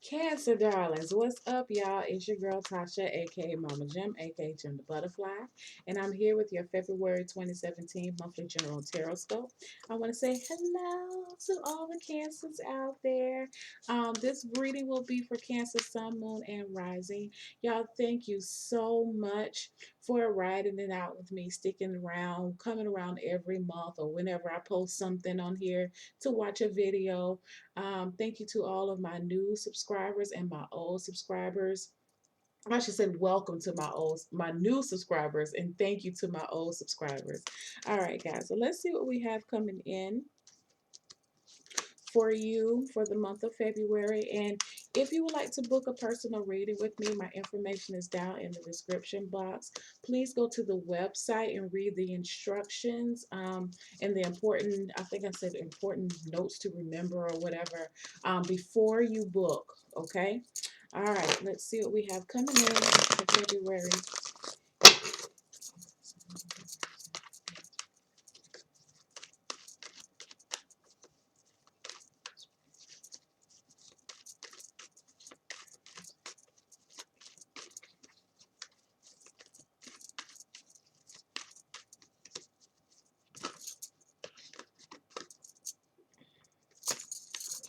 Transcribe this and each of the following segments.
Cancer darlings, what's up, y'all? It's your girl Tasha, aka Mama Jim, aka Jim the Butterfly, and I'm here with your February 2017 monthly general tarot scope. I want to say hello to all the Cancers out there. This reading will be for Cancer, Sun, Moon, and Rising. Y'all, thank you so much for riding it out with me, sticking around, coming around every month or whenever I post something on here to watch a video. Thank you to all of my new subscribers and my old subscribers. I should say welcome to my new subscribers, and thank you to my old subscribers. All right, guys. So let's see what we have coming in for you for the month of February. And if you would like to book a personal reading with me, my information is down in the description box. Please go to the website and read the instructions and the important, I think I said important notes to remember or whatever before you book. Okay. All right. Let's see what we have coming in for February.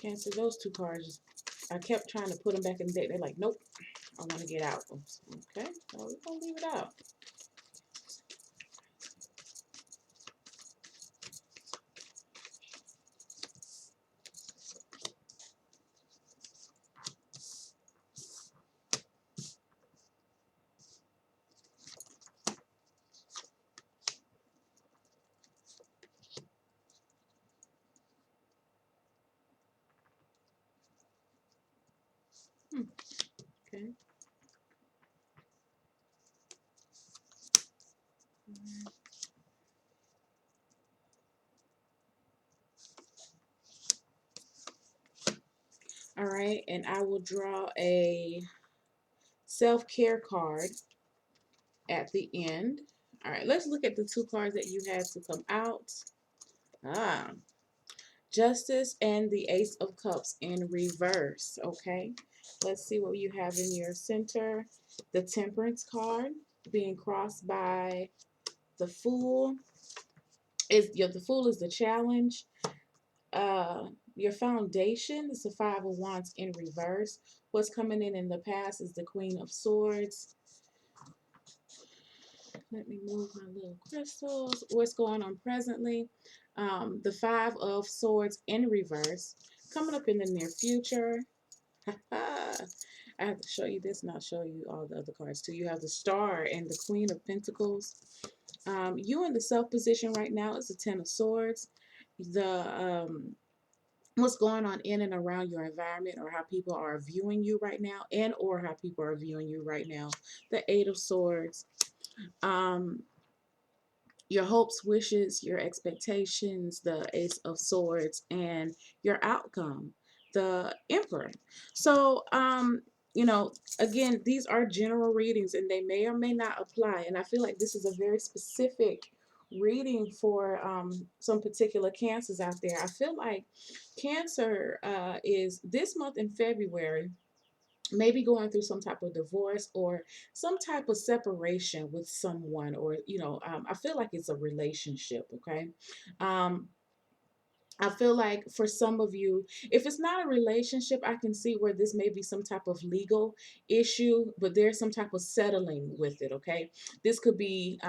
Cancel those two cards. I kept trying to put them back in the deck. They're like, nope, I want to get out. Okay, so we're going to leave it out. Okay. All right, and I will draw a self-care card at the end. All right, let's look at the two cards that you had to come out. Ah, Justice and the Ace of Cups in reverse. Okay, let's see what you have in your center. The Temperance card being crossed by the Fool. The Fool is the challenge. Your foundation is the Five of Wands in reverse. What's coming in the past is the Queen of Swords. Let me move my little crystals. What's going on presently? The Five of Swords in reverse. Coming up in the near future. I have to show you this and I'll show you all the other cards too. You have the Star and the Queen of Pentacles. You in the self position right now is the Ten of Swords. The what's going on in and around your environment or how people are viewing you right now and or how people are viewing you right now. The Eight of Swords. Um, your hopes, wishes, your expectations, the Ace of Swords, and your outcome, the Emperor. So, you know, again, these are general readings and they may or may not apply. And I feel like this is a very specific reading for some particular cancers out there. I feel like Cancer is this month in February maybe going through some type of divorce or some type of separation with someone, or I feel like it's a relationship. Okay. um I feel like for some of you, if it's not a relationship, I can see where this may be some type of legal issue, but there's some type of settling with it. Okay. This could be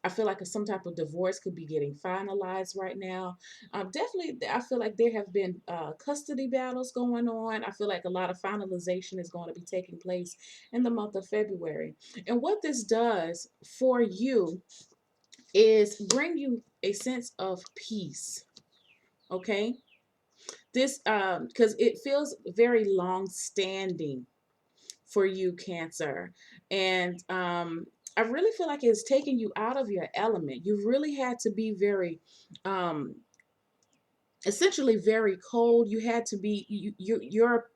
I feel like some type of divorce could be getting finalized right now. Definitely, I feel like there have been custody battles going on. I feel like a lot of finalization is going to be taking place in the month of February. And what this does for you is bring you a sense of peace. Okay. This because it feels very long standing for you, Cancer. And I really feel like it's taking you out of your element. You've really had to be very um essentially very cold. You had to be you're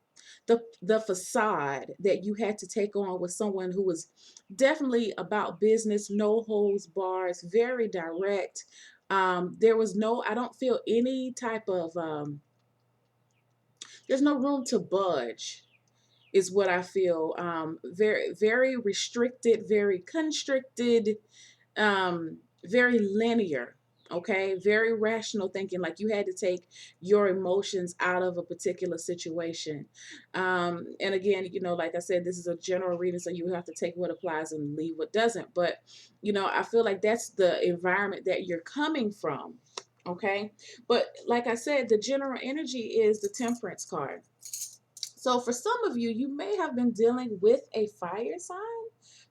the facade that you had to take on with someone who was definitely about business, no holds bars, very direct. There was no, I don't feel any type of there's no room to budge. is what I feel. Very, very restricted, very constricted, very linear. Okay, very rational thinking, like you had to take your emotions out of a particular situation. And again, like I said, this is a general reading, so you have to take what applies and leave what doesn't. But I feel like that's the environment that you're coming from. Okay, but like I said, the general energy is the Temperance card. So for some of you, you may have been dealing with a fire sign,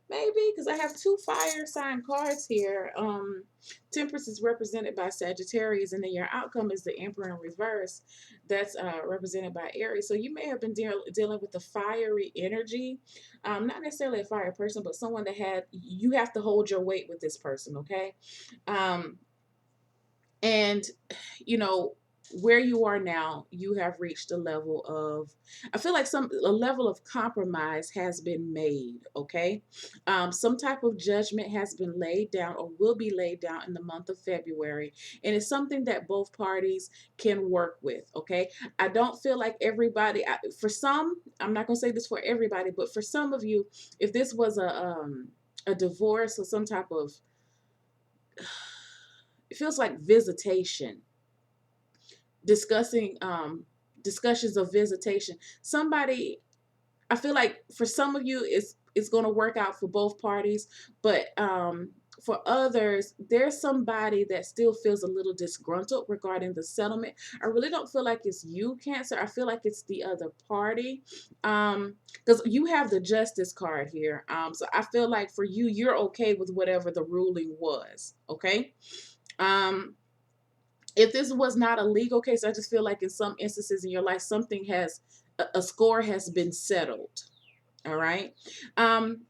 maybe, because I have two fire sign cards here. Temperance is represented by Sagittarius, and then your outcome is the Emperor in reverse. That's represented by Aries. So you may have been dealing with a fiery energy. Not necessarily a fire person, but someone that you have to hold your weight with this person, okay? And you know where you are now, you have reached a level of, I feel like a level of compromise has been made. Okay, some type of judgment has been laid down or will be laid down in the month of February, and it's something that both parties can work with. Okay, I don't feel like everybody, for some, I'm not going to say this for everybody, but for some of you, if this was a divorce or some type of, it feels like visitation, discussing discussions of visitation. Somebody, I feel like for some of you it's going to work out for both parties, but for others, there's somebody that still feels a little disgruntled regarding the settlement. I really don't feel like it's you, Cancer. I feel like it's the other party, because you have the Justice card here. So I feel like for you, you're okay with whatever the ruling was. Okay. If this was not a legal case, I just feel like in some instances in your life, something a score has been settled. All right. Um,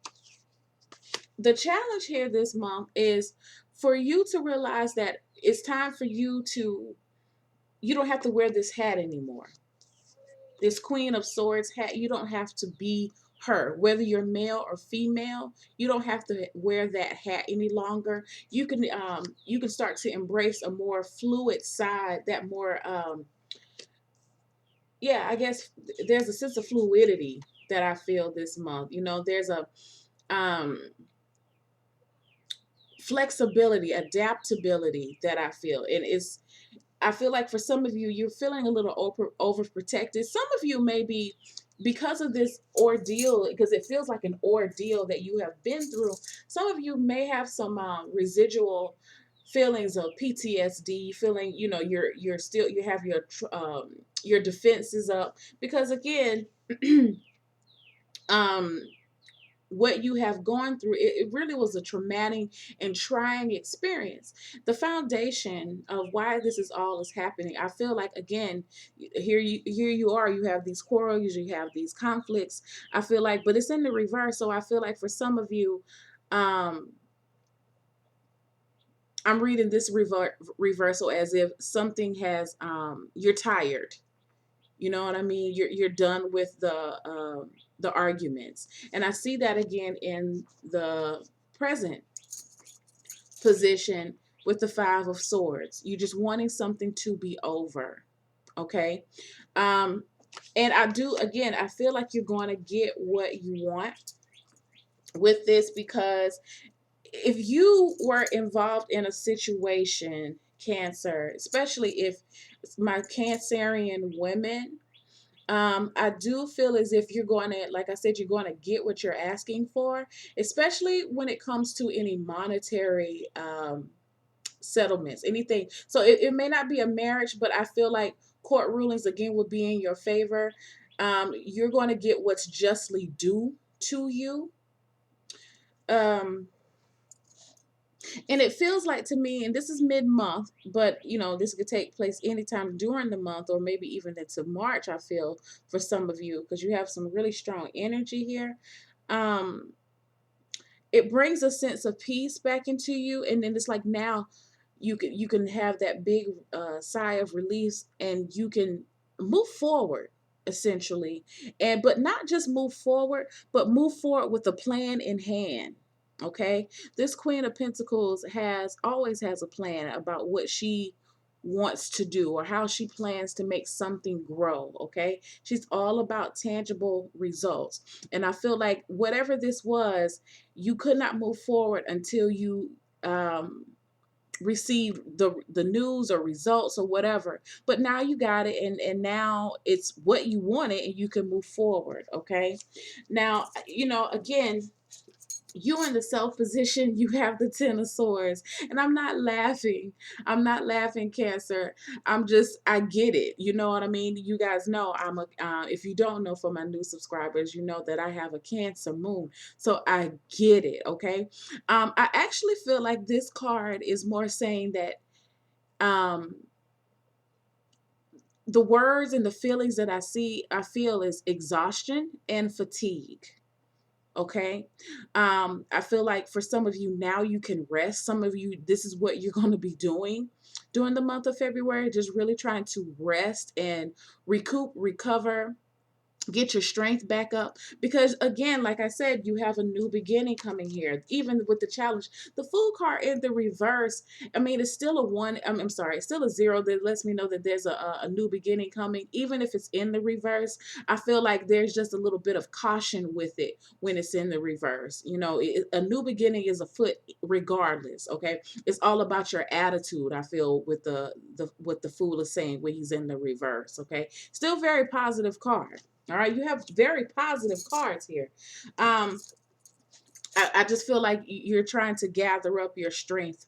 the challenge here this month is for you to realize that it's time for you don't have to wear this hat anymore. This Queen of Swords hat, you don't have to be her. Whether you're male or female, you don't have to wear that hat any longer. You can start to embrace a more fluid side, that more yeah, I guess there's a sense of fluidity that I feel this month. There's a um flexibility, adaptability that I feel. And I feel like for some of you, you're feeling a little overprotected. Some of you may be, because of this ordeal, because it feels like an ordeal that you have been through. Some of you may have some residual feelings of PTSD, feeling, you have your defenses up, because again, um what you have gone through, it really was a traumatic and trying experience. The foundation of why this is happening, I feel like, again, here you are, you have these quarrels, you have these conflicts. I feel like, but it's in the reverse. So I feel like for some of you, um I'm reading this reversal as if something has, you're tired. You know what I mean? You're done with the arguments, and I see that again in the present position with the Five of Swords. You just wanting something to be over, okay? Um, and I feel like you're going to get what you want with this, because if you were involved in a situation, Cancer, especially if my Cancerian women, I do feel as if you're going to, like I said, you're going to get what you're asking for, especially when it comes to any monetary settlements, anything. So it may not be a marriage, but I feel like court rulings again would be in your favor. You're going to get what's justly due to you. And it feels like to me, and this is mid-month, but this could take place anytime during the month or maybe even into March, I feel, for some of you, because you have some really strong energy here. It brings a sense of peace back into you, and then it's like now you can have that big sigh of release, and you can move forward, essentially. But not just move forward, but move forward with a plan in hand. Okay, this Queen of Pentacles always has a plan about what she wants to do or how she plans to make something grow. Okay. She's all about tangible results. And I feel like whatever this was, you could not move forward until you receive the news or results or whatever. But now you got it, and now it's what you wanted and you can move forward. Okay. Now, again, you in the self position, you have the Ten of Swords. And I'm not laughing. I'm not laughing, Cancer. I get it. You know what I mean? You guys know if you don't know, for my new subscribers, you know that I have a Cancer moon. So I get it, okay? I actually feel like this card is more saying that um, the words and the feelings that I feel is exhaustion and fatigue. Okay. I feel like for some of you now you can rest. Some of you, this is what you're going to be doing during the month of February, just really trying to rest and recoup, recover, get your strength back up, because again, like I said, you have a new beginning coming here. Even with the challenge, the Fool card in the reverse, I mean, it's still a one. I'm sorry, it's still a zero. That lets me know that there's a new beginning coming. Even if it's in the reverse, I feel like there's just a little bit of caution with it when it's in the reverse. A new beginning is afoot regardless. Okay. It's all about your attitude, I feel, with the what the Fool is saying when he's in the reverse. Okay. Still very positive card. All right, you have very positive cards here. I just feel like you're trying to gather up your strength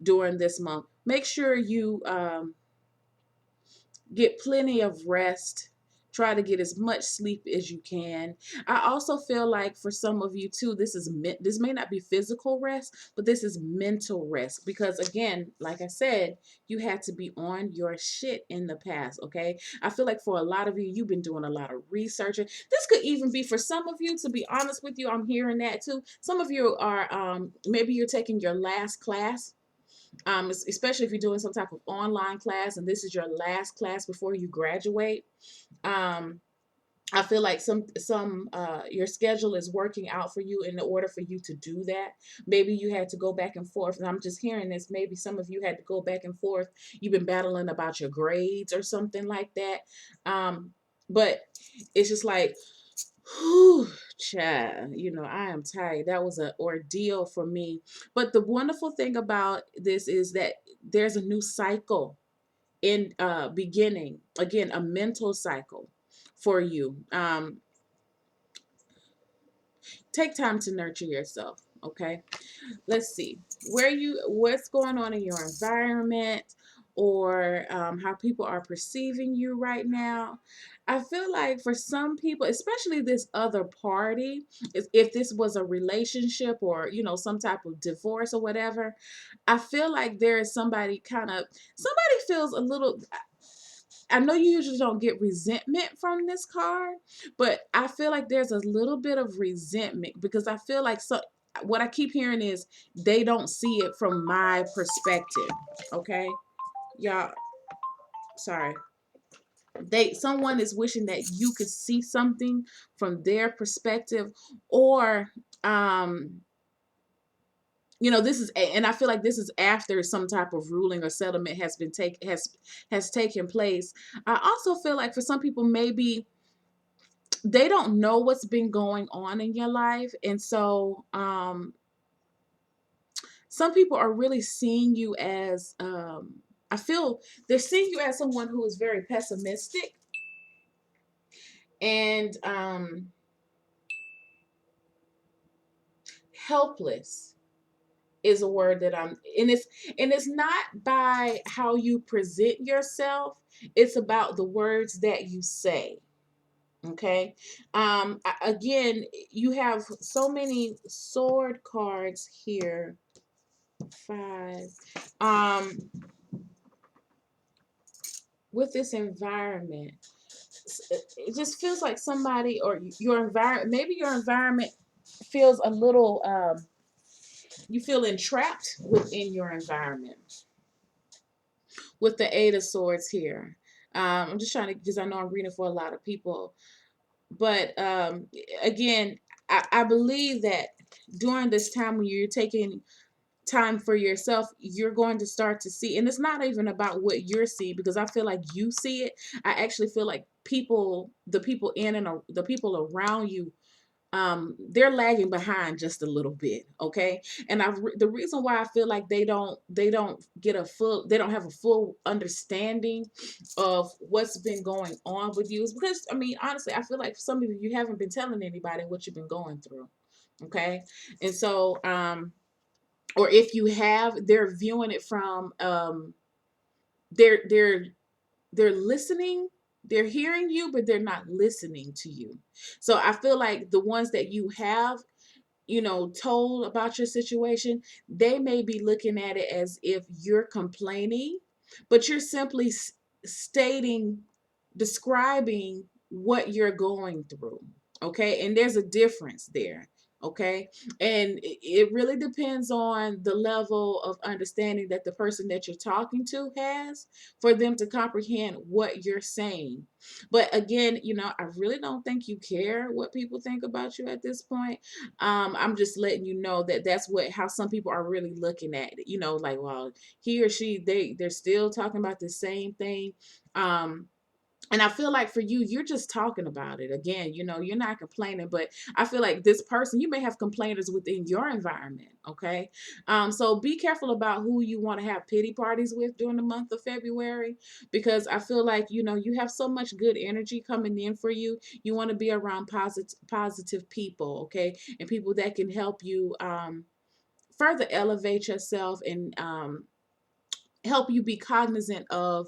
during this month. Make sure you get plenty of rest. Try to get as much sleep as you can. I also feel like for some of you too, this may not be physical rest, but this is mental rest, because again, like I said, you had to be on your shit in the past. Okay. I feel like for a lot of you, you've been doing a lot of researching. This could even be for some of you, to be honest with you. I'm hearing that too. Some of you are maybe you're taking your last class, especially if you're doing some type of online class and this is your last class before you graduate. I feel like some your schedule is working out for you in order for you to do that. Maybe you had to go back and forth, and I'm just hearing this. Maybe some of you had to go back and forth. You've been battling about your grades or something like that. But it's just like, whew, child, I am tired. That was an ordeal for me. But the wonderful thing about this is that there's a new cycle in beginning. Again, a mental cycle for you. Take time to nurture yourself. Okay. Let's see what's going on in your environment, or how people are perceiving you right now. I feel like for some people, especially this other party, if this was a relationship or some type of divorce or whatever, I feel like there is somebody feels a little. I know you usually don't get resentment from this card, but I feel like there's a little bit of resentment, because I feel like what I keep hearing is they don't see it from my perspective. Okay? Y'all, sorry. Someone is wishing that you could see something from their perspective, or this is, and I feel like this is after some type of ruling or settlement has taken place. I also feel like for some people, maybe they don't know what's been going on in your life, and so some people are really seeing you as I feel they're seeing you as someone who is very pessimistic and helpless is a word that and it's not by how you present yourself, it's about the words that you say. Okay. Again, you have so many sword cards here. 5. With this environment, it just feels like somebody, or your environment, maybe your environment feels a little you feel entrapped within your environment. With the 8 of Swords here, I'm just trying to, because I know I'm reading for a lot of people, but again, I believe that during this time when you're taking time for yourself, you're going to start to see, and it's not even about what you're seeing, because I feel like you see it. I actually feel like the people in and the people around you, they're lagging behind just a little bit, okay? And the reason why I feel like they don't get a full, they don't have a full understanding of what's been going on with you is because, I mean, honestly, I feel like some of you haven't been telling anybody what you've been going through, okay? And so or if you have, they're viewing it from they're they're they're listening, they're hearing you, but they're not listening to you. So I feel like the ones that you have, told about your situation, they may be looking at it as if you're complaining, but you're simply stating, describing what you're going through. Okay. And there's a difference there. Okay. And it really depends on the level of understanding that the person that you're talking to has for them to comprehend what you're saying. But again, I really don't think you care what people think about you at this point. I'm just letting you know that that's how some people are really looking at it. Like, well, he or she, they're still talking about the same thing. Um, and I feel like for you, you're just talking about it. Again, you're not complaining, but I feel like this person, you may have complainers within your environment. Okay. So be careful about who you want to have pity parties with during the month of February, because I feel like, you have so much good energy coming in for you. You want to be around positive people. Okay. And people that can help you, further elevate yourself and, help you be cognizant of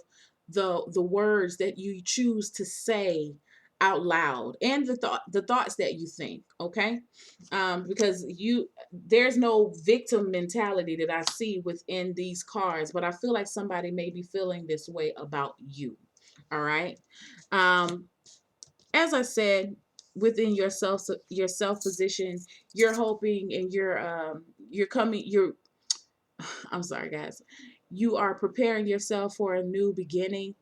the words that you choose to say out loud, and the thoughts that you think. Okay. Because there's no victim mentality that I see within these cards, but I feel like somebody may be feeling this way about you. All right. um as I said, within yourself position, you're hoping, and you're I'm sorry, guys. You are preparing yourself for a new beginning,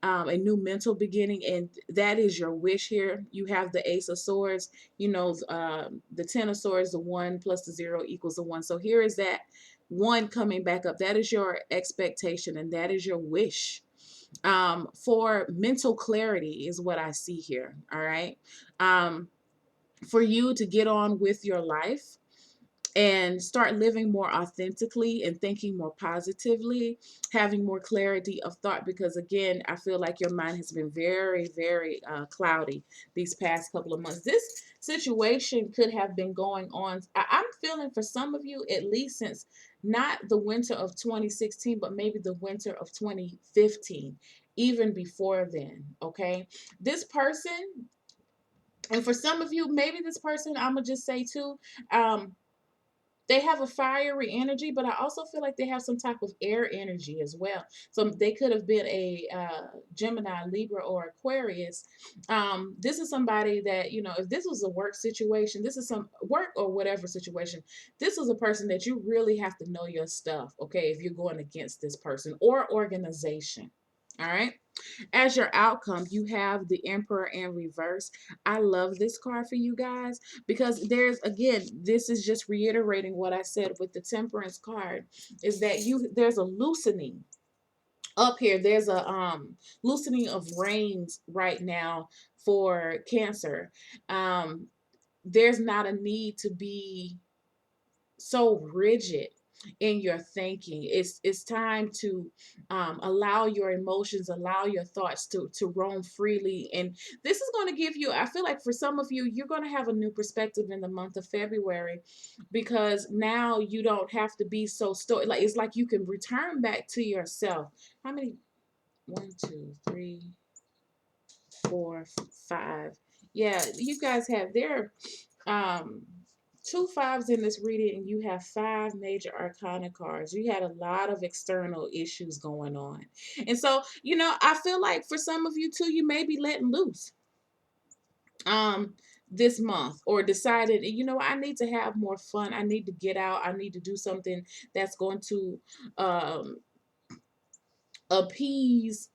a new mental beginning, and that is your wish here. You have the Ace of Swords, the Ten of Swords, the 1 plus the 0 equals the 1. So here is that 1 coming back up. That is your expectation, and that is your wish. For mental clarity is what I see here. All right. For you to get on with your life and start living more authentically and thinking more positively, having more clarity of thought. Because again, I feel like your mind has been very, very cloudy these past couple of months. This situation could have been going on. I'm feeling for some of you, at least since not the winter of 2016, but maybe the winter of 2015, even before then. Okay. This person, and for some of you, maybe this person, I'm going to just say too, they have a fiery energy, but I also feel like they have some type of air energy as well. So they could have been a Gemini, Libra, or Aquarius. This is somebody that, if this was a work situation, this is some work or whatever situation, this is a person that you really have to know your stuff, okay, if you're going against this person or organization. All right. As your outcome, you have the Emperor in reverse. I love this card for you guys because again, this is just reiterating what I said with the Temperance card, is that there's a loosening up here. There's a loosening of reins right now for Cancer. There's not a need to be so rigid in your thinking. It's time to allow your emotions, allow your thoughts to roam freely. And this is going to give you, I feel like for some of you, you're going to have a new perspective in the month of February, because now you don't have to be so stoic. Like, it's like you can return back to yourself. How many? 1, 2, 3, 4, 5. Yeah, you guys have their um 2 5s in this reading, and you have 5 major arcana cards. You had a lot of external issues going on. And so, I feel like for some of you too, you may be letting loose this month, or decided, I need to have more fun. I need to get out. I need to do something that's going to um appease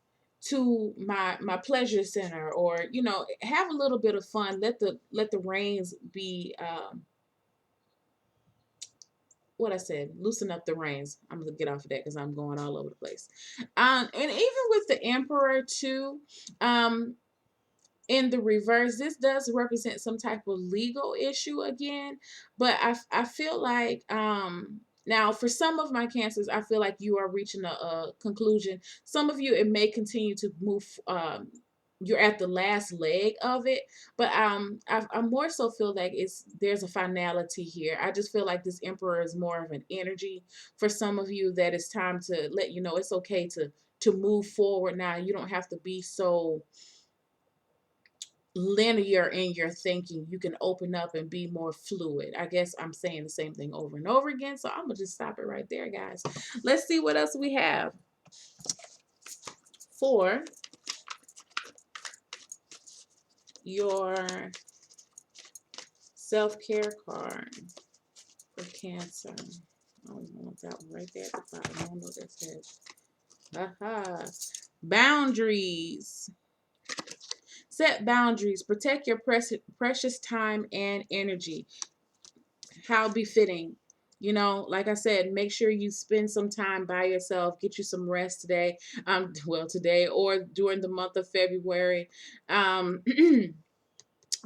to my pleasure center, or have a little bit of fun. Let the reins be what I said, loosen up the reins. I'm gonna get off of that because I'm going all over the place. And even with the Emperor too, um, in the reverse, this does represent some type of legal issue again. But I feel like now for some of my cancers, I feel like you are reaching a conclusion. Some of you, it may continue to move. You're at the last leg of it, but I more so feel like there's a finality here. I just feel like this Emperor is more of an energy for some of you, that it's time to let you know it's okay to move forward now. You don't have to be so linear in your thinking. You can open up and be more fluid. I guess I'm saying the same thing over and over again, so I'm gonna just stop it right there, guys. Let's see what else we have for your self-care card for Cancer. Oh, I want that one right there at the bottom. I don't know what that says. Aha. Boundaries. Set boundaries. Protect your precious time and energy. How befitting. You know, like I said, make sure you spend some time by yourself. Get you some rest today. Well, today or during the month of February.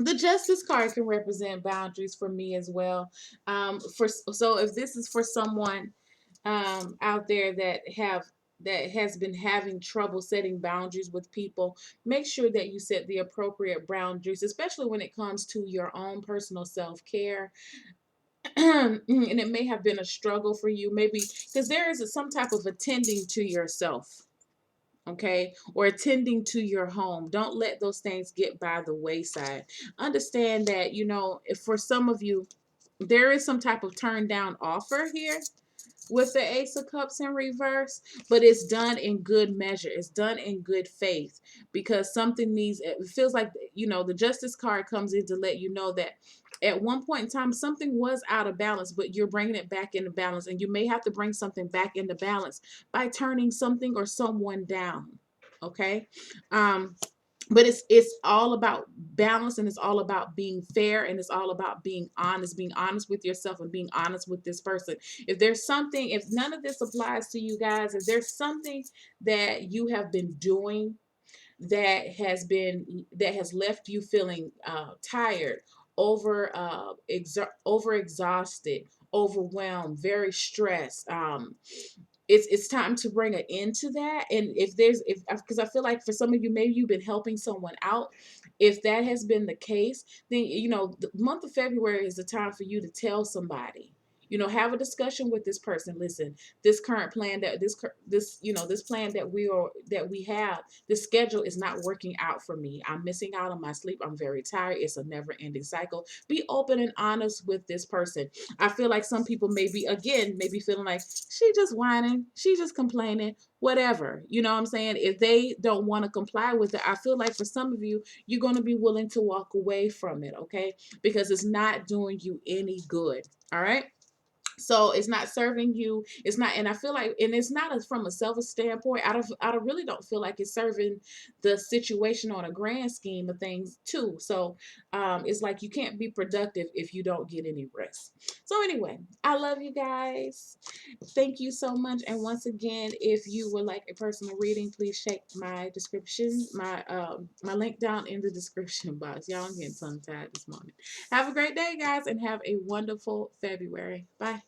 The Justice card can represent boundaries for me as well. So if this is for someone out there that has been having trouble setting boundaries with people, make sure that you set the appropriate boundaries, especially when it comes to your own personal self-care. And it may have been a struggle for you, maybe because there is some type of attending to yourself, okay, or attending to your home. Don't let those things get by the wayside. Understand that, you know, if for some of you there is some type of turn down offer here with the Ace of Cups in reverse, but it's done in good measure. It's done in good faith, because something needs, it feels like, you know, the Justice card comes in to let you know that at one point in time something was out of balance, but you're bringing it back into balance, and you may have to bring something back into balance by turning something or someone down. Okay. um but it's all about balance, and it's all about being fair, and it's all about being honest with yourself and being honest with this person. If there's something, if none of this applies to you guys, if there's something that you have been doing that has left you feeling tired, over exhausted, overwhelmed, very stressed, it's time to bring an end to that. And if because I feel like for some of you, maybe you've been helping someone out. If that has been the case, then you know the month of February is the time for you to tell somebody. You know, have a discussion with this person. Listen, this current plan that this you know this plan that we have, this schedule is not working out for me. I'm missing out on my sleep. I'm very tired. It's a never ending cycle. Be open and honest with this person. I feel like some people maybe feeling like she just whining, she just complaining, whatever. You know what I'm saying? If they don't want to comply with it, I feel like for some of you, you're going to be willing to walk away from it, okay? Because it's not doing you any good. All right? So it's not serving you. It's not, and I feel like, and it's not from a selfish standpoint. I really don't feel like it's serving the situation on a grand scheme of things too. So it's like you can't be productive if you don't get any rest. So anyway, I love you guys. Thank you so much. And once again, if you would like a personal reading, please check my description, my link down in the description box. Y'all, I'm getting tongue tied this morning. Have a great day, guys, and have a wonderful February. Bye.